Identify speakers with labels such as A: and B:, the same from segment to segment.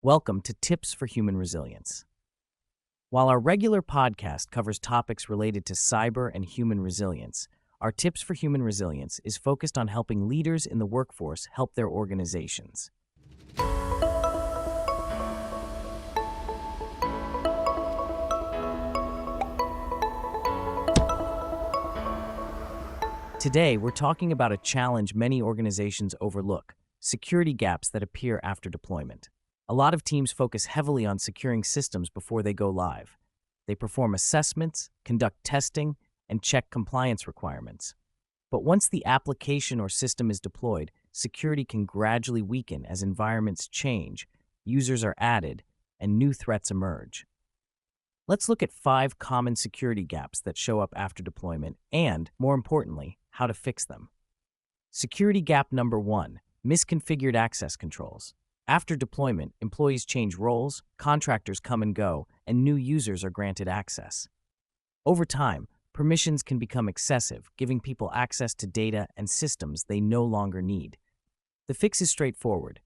A: Welcome to Tips for Human Resilience. While our regular podcast covers topics related to cyber and human resilience, our Tips for Human Resilience is focused on helping leaders in the workforce help their organizations. Today, we're talking about a challenge many organizations overlook: security gaps that appear after deployment. A lot of teams focus heavily on securing systems before they go live. They perform assessments, conduct testing, and check compliance requirements. But once the application or system is deployed, security can gradually weaken as environments change, users are added, and new threats emerge. Let's look at 5 common security gaps that show up after deployment and, more importantly, how to fix them. Security gap number 1, misconfigured access controls. After deployment, employees change roles, contractors come and go, and new users are granted access. Over time, permissions can become excessive, giving people access to data and systems they no longer need. The fix is straightforward.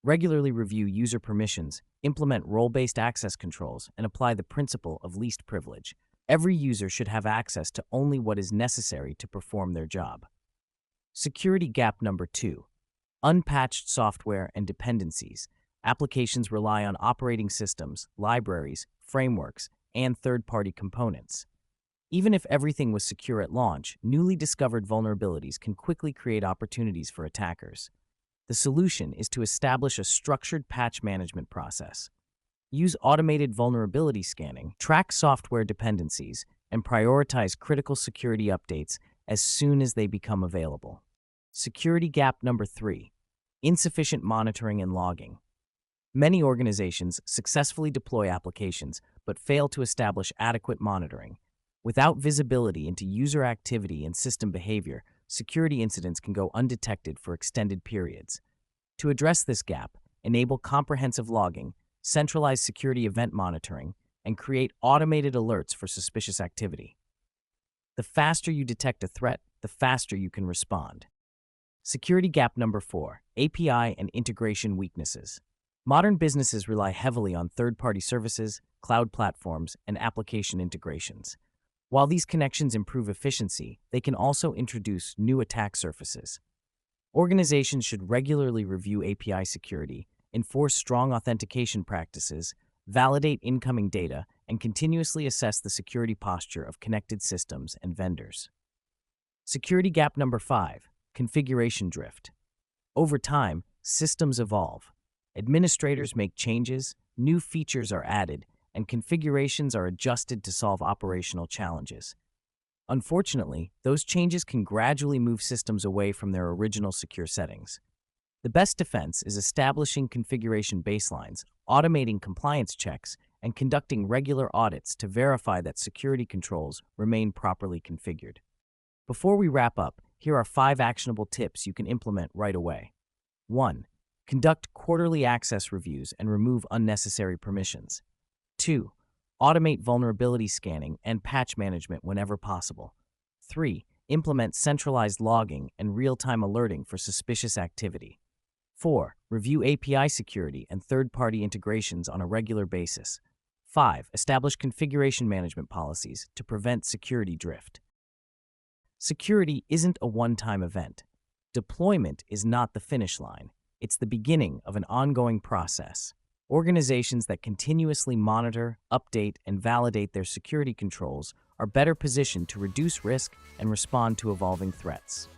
A: Regularly review user permissions, implement role-based access controls, and apply the principle of least privilege. Every user should have access to only what is necessary to perform their job. Security gap number 2. Unpatched software and dependencies. Applications rely on operating systems, libraries, frameworks, and third-party components. Even if everything was secure at launch, newly discovered vulnerabilities can quickly create opportunities for attackers. The solution is to establish a structured patch management process. Use automated vulnerability scanning, track software dependencies, and prioritize critical security updates as soon as they become available. Security gap number 3. Insufficient monitoring and logging. Many organizations successfully deploy applications but fail to establish adequate monitoring. Without visibility into user activity and system behavior, security incidents can go undetected for extended periods. To address this gap, enable comprehensive logging, centralize security event monitoring, and create automated alerts for suspicious activity. The faster you detect a threat, the faster you can respond. Security gap number 4, API and integration weaknesses. Modern businesses rely heavily on third-party services, cloud platforms, and application integrations. While these connections improve efficiency, they can also introduce new attack surfaces. Organizations should regularly review API security, enforce strong authentication practices, validate incoming data, and continuously assess the security posture of connected systems and vendors. Security gap number 5. Configuration drift. Over time, systems evolve. Administrators make changes, new features are added, and configurations are adjusted to solve operational challenges. Unfortunately, those changes can gradually move systems away from their original secure settings. The best defense is establishing configuration baselines, automating compliance checks, and conducting regular audits to verify that security controls remain properly configured. Before we wrap up, here are 5 actionable tips you can implement right away. 1. Conduct quarterly access reviews and remove unnecessary permissions. 2. Automate vulnerability scanning and patch management whenever possible. 3. Implement centralized logging and real-time alerting for suspicious activity. 4. Review API security and third-party integrations on a regular basis. 5. Establish configuration management policies to prevent security drift. Security isn't a one-time event. Deployment is not the finish line. It's the beginning of an ongoing process. Organizations that continuously monitor, update, and validate their security controls are better positioned to reduce risk and respond to evolving threats.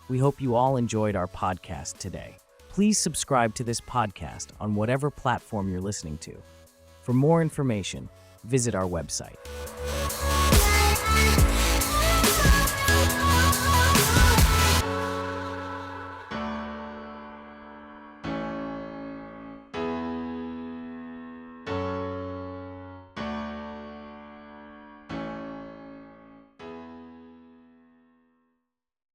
A: We hope you all enjoyed our podcast today. Please subscribe to this podcast on whatever platform you're listening to. For more information, visit our website.